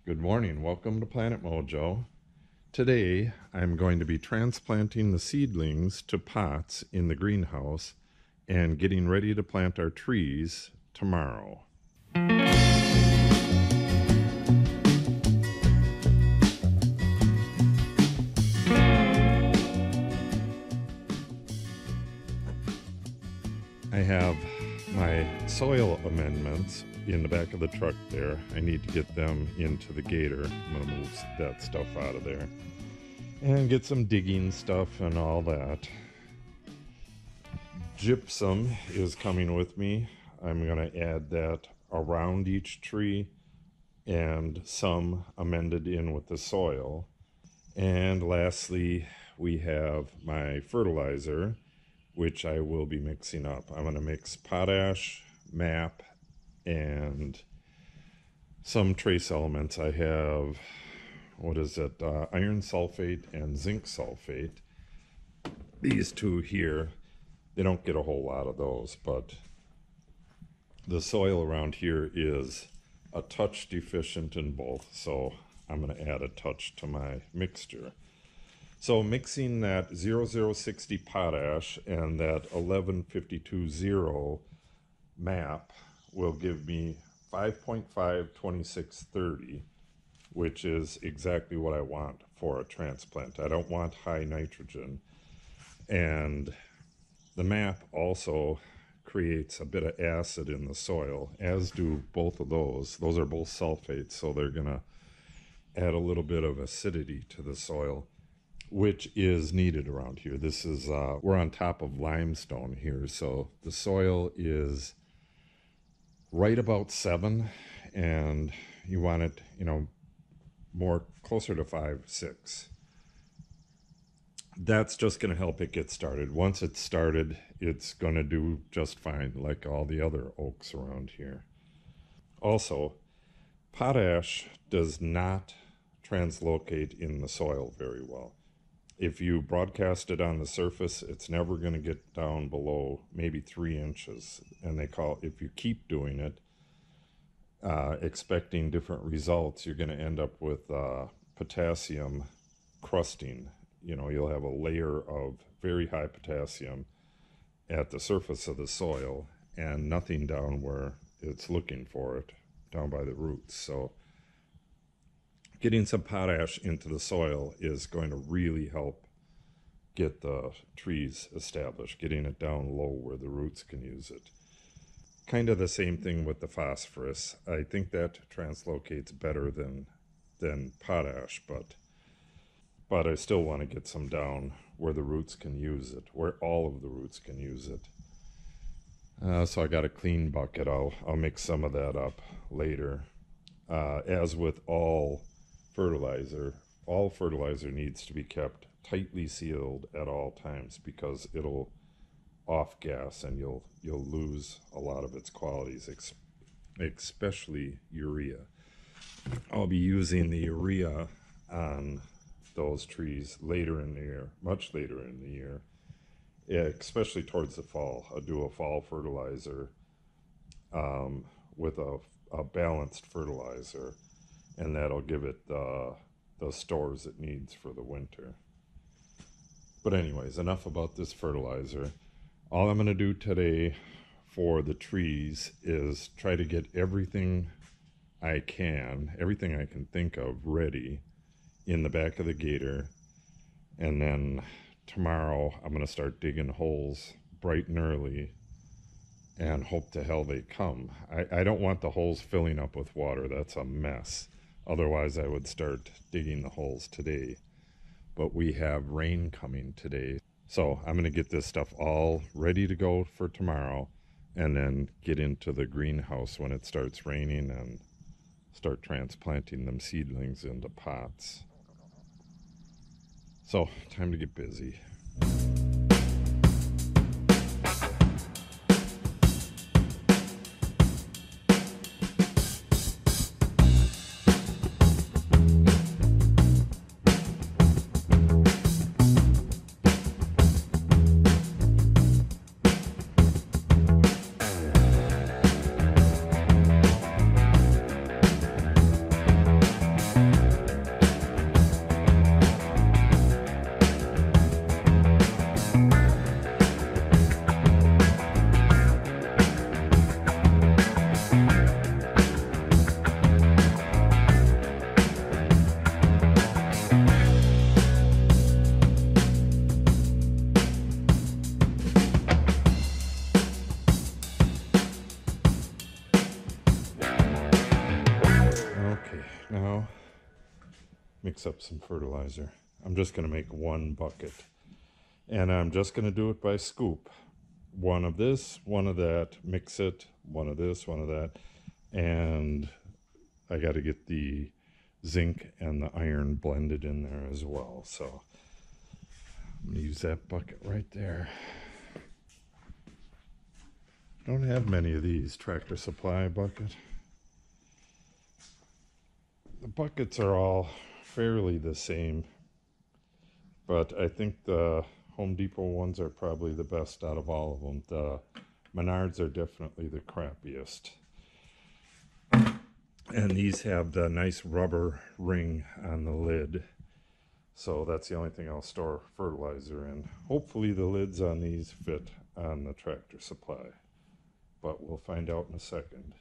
Good morning. Welcome to Planet Mojo. Today, I'm going to be transplanting the seedlings to pots in the greenhouse and getting ready to plant our trees tomorrow. I have my soil amendments in the back of the truck there. I need to get them into the gator. I'm going to move that stuff out of there and get some digging stuff and all that. Gypsum is coming with me. I'm going to add that around each tree and some amended in with the soil. And lastly, we have my fertilizer, which I will be mixing up. I'm going to mix potash, MAP, and some trace elements. I have, iron sulfate and zinc sulfate. These two here, they don't get a whole lot of those, but the soil around here is a touch deficient in both, so I'm going to add a touch to my mixture. So mixing that 0060 potash and that 1152.0 MAP will give me 5.52630, which is exactly what I want for a transplant. I don't want high nitrogen. And the MAP also creates a bit of acid in the soil, as do both of those. Those are both sulfates, so they're going to add a little bit of acidity to the soil, which is needed around here. This is, we're on top of limestone here, so the soil is right about 7, and you want it, more closer to 5, 6. That's just going to help it get started. Once it's started, it's going to do just fine, like all the other oaks around here. Also, potash does not translocate in the soil very well. If you broadcast it on the surface, it's never going to get down below maybe 3 inches. And if you keep doing it, expecting different results, you're going to end up with potassium crusting. You'll have a layer of very high potassium at the surface of the soil and nothing down where it's looking for it, down by the roots. So getting some potash into the soil is going to really help get the trees established, getting it down low where the roots can use it. Kind of the same thing with the phosphorus. I think that translocates better than potash, but I still want to get some down where the roots can use it, where all of the roots can use it. So I got a clean bucket. I'll mix some of that up later. As with all fertilizer needs to be kept tightly sealed at all times because it'll off gas and you'll lose a lot of its qualities, especially urea. I'll be using the urea on those trees later in the year, much later in the year, especially towards the fall. I'll do a fall fertilizer with a balanced fertilizer, and that'll give it the stores it needs for the winter. But anyways, enough about this fertilizer. All I'm going to do today for the trees is try to get everything I can think of ready in the back of the gator, and then tomorrow I'm going to start digging holes bright and early and hope to hell they come. I don't want the holes filling up with water. That's a mess. Otherwise I would start digging the holes today, but we have rain coming today, so I'm going to get this stuff all ready to go for tomorrow and then get into the greenhouse when it starts raining and start transplanting them seedlings into pots. So, time to get busy. Okay, now mix up some fertilizer. I'm just going to make 1 bucket. And I'm just going to do it by scoop. 1 of this, 1 of that, mix it, 1 of this, 1 of that. And I got to get the zinc and the iron blended in there as well. So I'm going to use that bucket right there. Don't have many of these Tractor Supply bucket. The buckets are all fairly the same, but I think the Home Depot ones are probably the best out of all of them. The Menards are definitely the crappiest. And these have the nice rubber ring on the lid. So that's the only thing I'll store fertilizer in. Hopefully the lids on these fit on the Tractor Supply, but we'll find out in a second.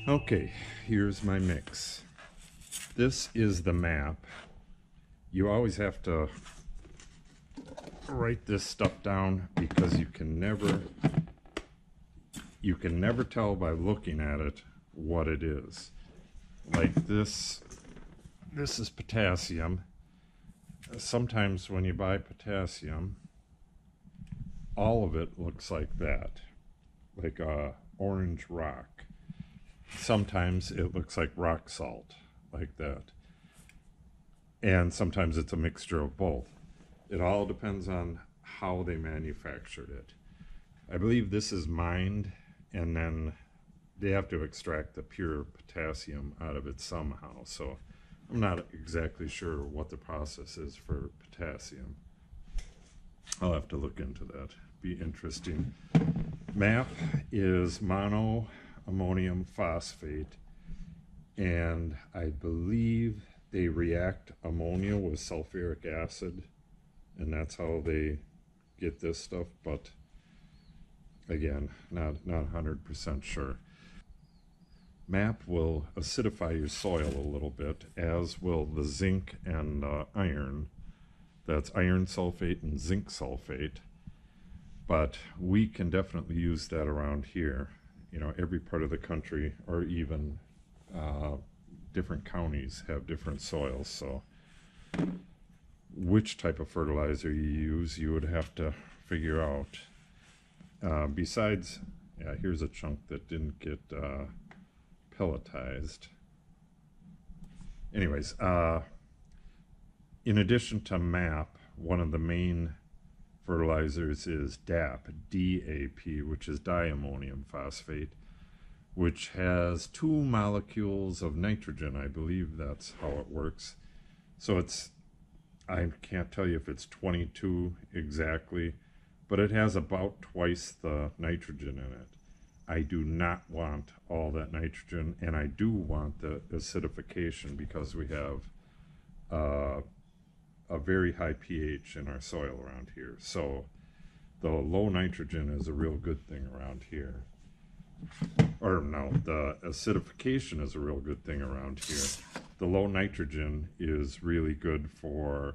Okay, here's my mix. This is the map. You always have to write this stuff down because you can never tell by looking at it what it is. Like this is potassium. Sometimes when you buy potassium, all of it looks like that, like a orange rock. Sometimes it looks like rock salt, like that. And sometimes it's a mixture of both. It all depends on how they manufactured it. I believe this is mined, and then they have to extract the pure potassium out of it somehow. So I'm not exactly sure what the process is for potassium. I'll have to look into that. Be interesting. MAP is mono ammonium phosphate, and I believe they react ammonia with sulfuric acid, and that's how they get this stuff, but again, not 100% sure. MAP will acidify your soil a little bit, as will the zinc and iron. That's iron sulfate and zinc sulfate, but we can definitely use that around here. You know, every part of the country, or even different counties, have different soils. So which type of fertilizer you use, you would have to figure out. Besides, yeah, here's a chunk that didn't get pelletized. Anyways, in addition to MAP, one of the main fertilizers is DAP, D-A-P, which is diammonium phosphate, which has 2 molecules of nitrogen. I believe that's how it works. So it's I can't tell you if it's 22 exactly, but it has about twice the nitrogen in it. I do not want all that nitrogen, and I do want the acidification because we have a very high pH in our soil around here. So the low nitrogen is a real good thing around here. Or no, the acidification is a real good thing around here. The low nitrogen is really good for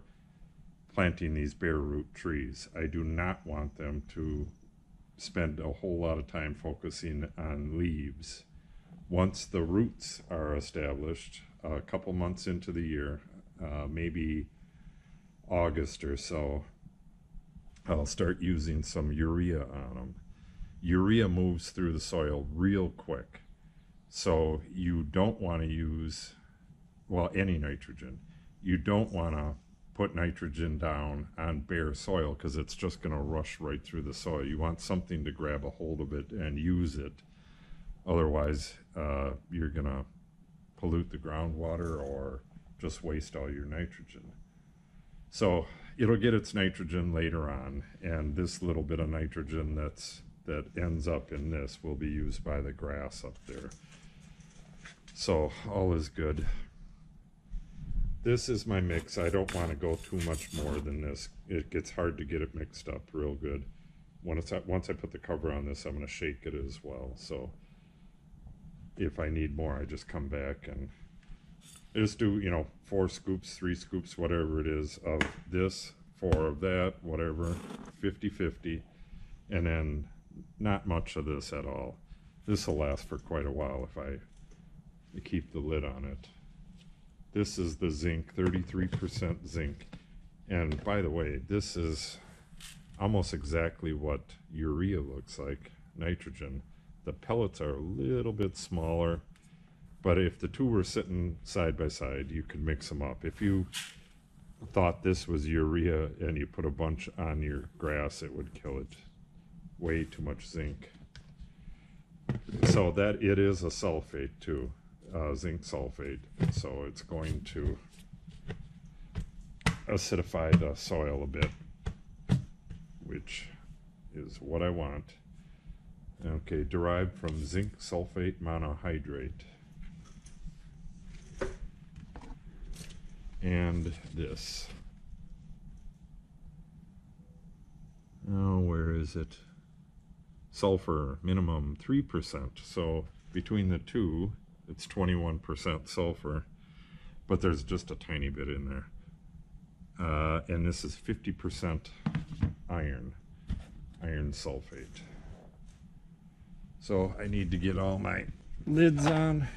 planting these bare root trees. I do not want them to spend a whole lot of time focusing on leaves. Once the roots are established, a couple months into the year, maybe August or so, I'll start using some urea on them. Urea moves through the soil real quick, so you don't want to use, well, any nitrogen. You don't want to put nitrogen down on bare soil because it's just going to rush right through the soil. You want something to grab a hold of it and use it. Otherwise, you're going to pollute the groundwater or just waste all your nitrogen. So it'll get its nitrogen later on, and this little bit of nitrogen that ends up in this will be used by the grass up there. So all is good. This is my mix. I don't want to go too much more than this. It gets hard to get it mixed up real good. Once I put the cover on this, I'm going to shake it as well. So if I need more, I just come back and just do, 4 scoops, 3 scoops, whatever it is of this, 4 of that, whatever, 50-50, and then not much of this at all. This will last for quite a while if I keep the lid on it. This is the zinc, 33% zinc. And by the way, this is almost exactly what urea looks like, nitrogen. The pellets are a little bit smaller, but if the two were sitting side by side, you could mix them up. If you thought this was urea and you put a bunch on your grass, it would kill it. Way too much zinc. So that it is a sulfate too. Zinc sulfate, so it's going to acidify the soil a bit, which is what I want. Okay, derived from zinc sulfate monohydrate. And this. Oh, where is it? Sulfur, minimum 3%. So between the two, it's 21% sulfur, but there's just a tiny bit in there. And this is 50% iron sulfate. So I need to get all my lids on.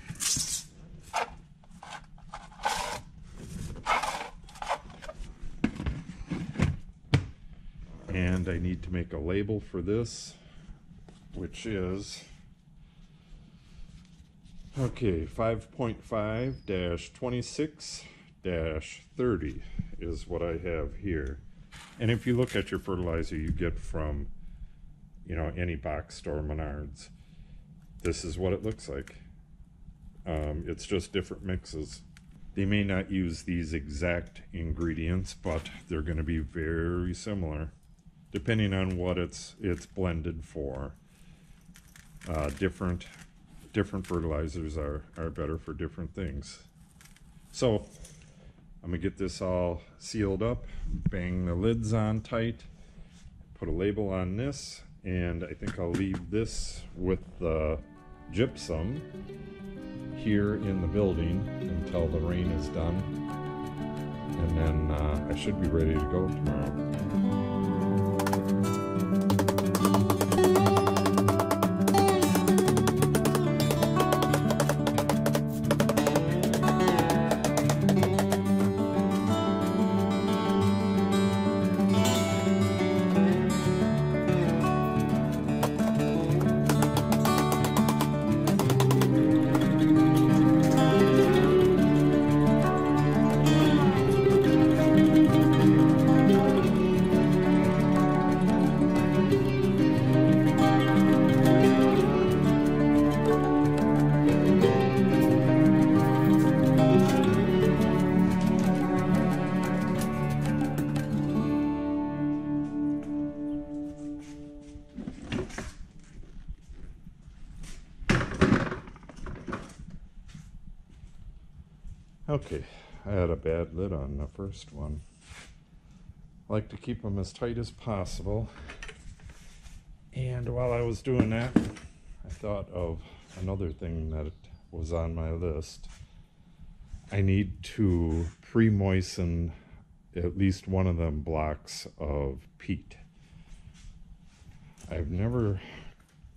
And I need to make a label for this, which is okay, 5.5-26-30 is what I have here. And if you look at your fertilizer you get from, any box store, Menards, this is what it looks like. It's just different mixes. They may not use these exact ingredients, but they're going to be very similar, depending on what it's blended for. Different fertilizers are better for different things. So I'm gonna get this all sealed up, bang the lids on tight, put a label on this, and I think I'll leave this with the gypsum here in the building until the rain is done, and then I should be ready to go tomorrow. Okay, I had a bad lid on the first one. I like to keep them as tight as possible. And while I was doing that, I thought of another thing that was on my list. I need to pre-moisten at least one of them blocks of peat. I've never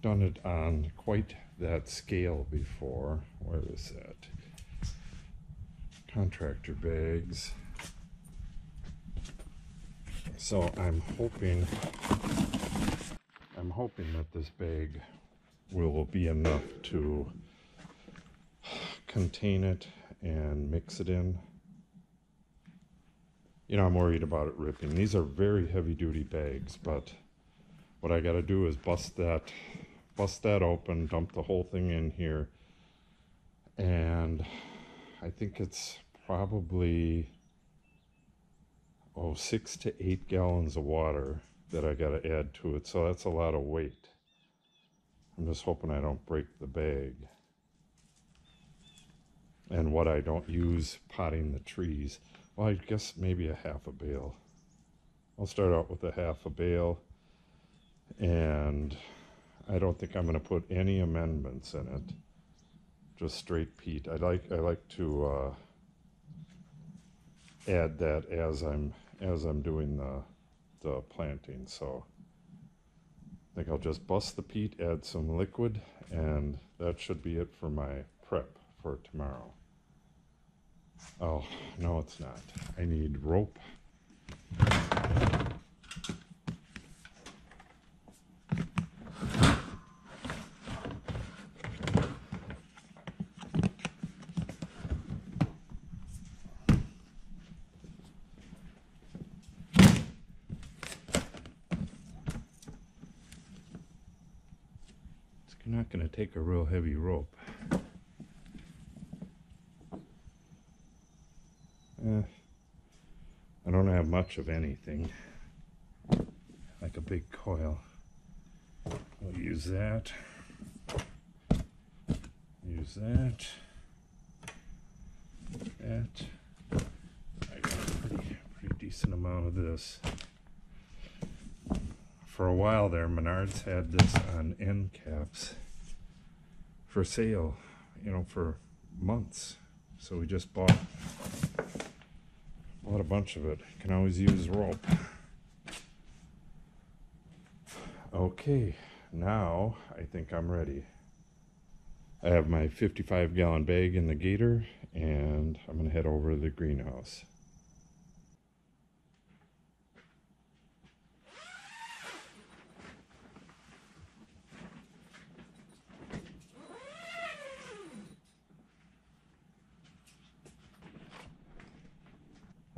done it on quite that scale before. Where is that? Contractor bags. So I'm hoping that this bag will be enough to contain it and mix it in. You know, I'm worried about it ripping. These are very heavy duty bags, but what I gotta do is bust that open, dump the whole thing in here, and I think it's probably 6 to 8 gallons of water that I gotta add to it, so that's a lot of weight. I'm just hoping I don't break the bag. And what I don't use potting the trees, well, I guess maybe a half a bale. I'll start out with a half a bale, and I don't think I'm going to put any amendments in it. Just straight peat. I like to add that as I'm doing the planting. So I think I'll just bust the peat, add some liquid, and that should be it for my prep for tomorrow. Oh, no, it's not. I need rope. It's not going to take a real heavy rope. I don't have much of anything, like a big coil. We'll use that. Use that. That. I got a pretty decent amount of this. For a while there, Menards had this on end caps for sale, you know, for months. So we just bought a bunch of it. Can always use rope. Okay, now I think I'm ready. I have my 55-gallon bag in the gator, and I'm going to head over to the greenhouse.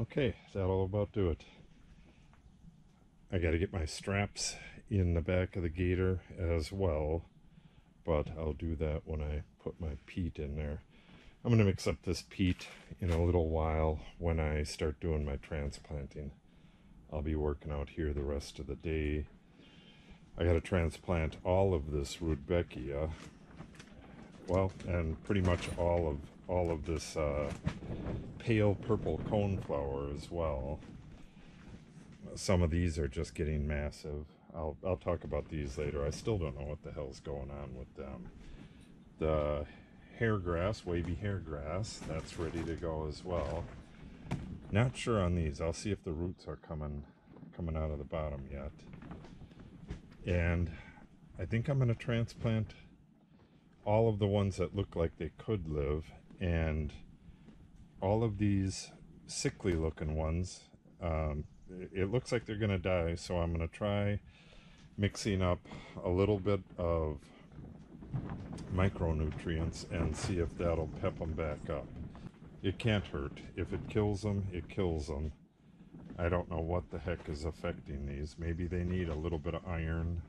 Okay, that'll about do it. I got to get my straps in the back of the gator as well, but I'll do that when I put my peat in there. I'm going to mix up this peat in a little while when I start doing my transplanting. I'll be working out here the rest of the day. I got to transplant all of this rudbeckia, well, and pretty much all of this pale purple coneflower as well. Some of these are just getting massive. I'll talk about these later. I still don't know what the hell's going on with them. The hairgrass, wavy hairgrass, that's ready to go as well. Not sure on these. I'll see if the roots are coming out of the bottom yet. And I think I'm going to transplant all of the ones that look like they could live, and all of these sickly looking ones, it looks like they're going to die, so I'm going to try mixing up a little bit of micronutrients and see if that'll pep them back up. It can't hurt. If it kills them, it kills them. I don't know what the heck is affecting these. Maybe they need a little bit of iron.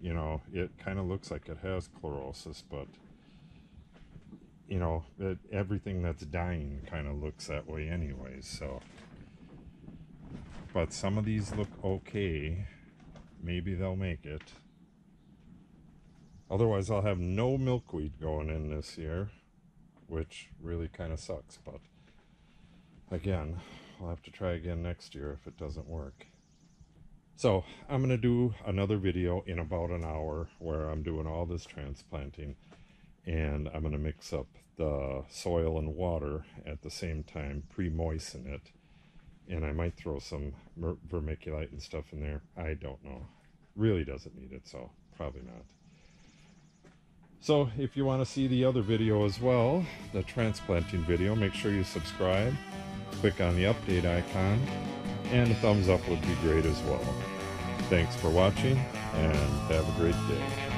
You know, it kind of looks like it has chlorosis, but you know, everything that's dying kind of looks that way anyways, so. But some of these look okay. Maybe they'll make it. Otherwise, I'll have no milkweed going in this year. which really kind of sucks. But again, I'll have to try again next year if it doesn't work. So I'm going to do another video in about an hour where I'm doing all this transplanting, and I'm going to mix up the soil and water at the same time, pre-moisten it, and I might throw some vermiculite and stuff in there. I don't know. Really doesn't need it, so probably not. So if you want to see the other video as well, the transplanting video, make sure you subscribe, click on the update icon, and a thumbs up would be great as well. Thanks for watching, and have a great day.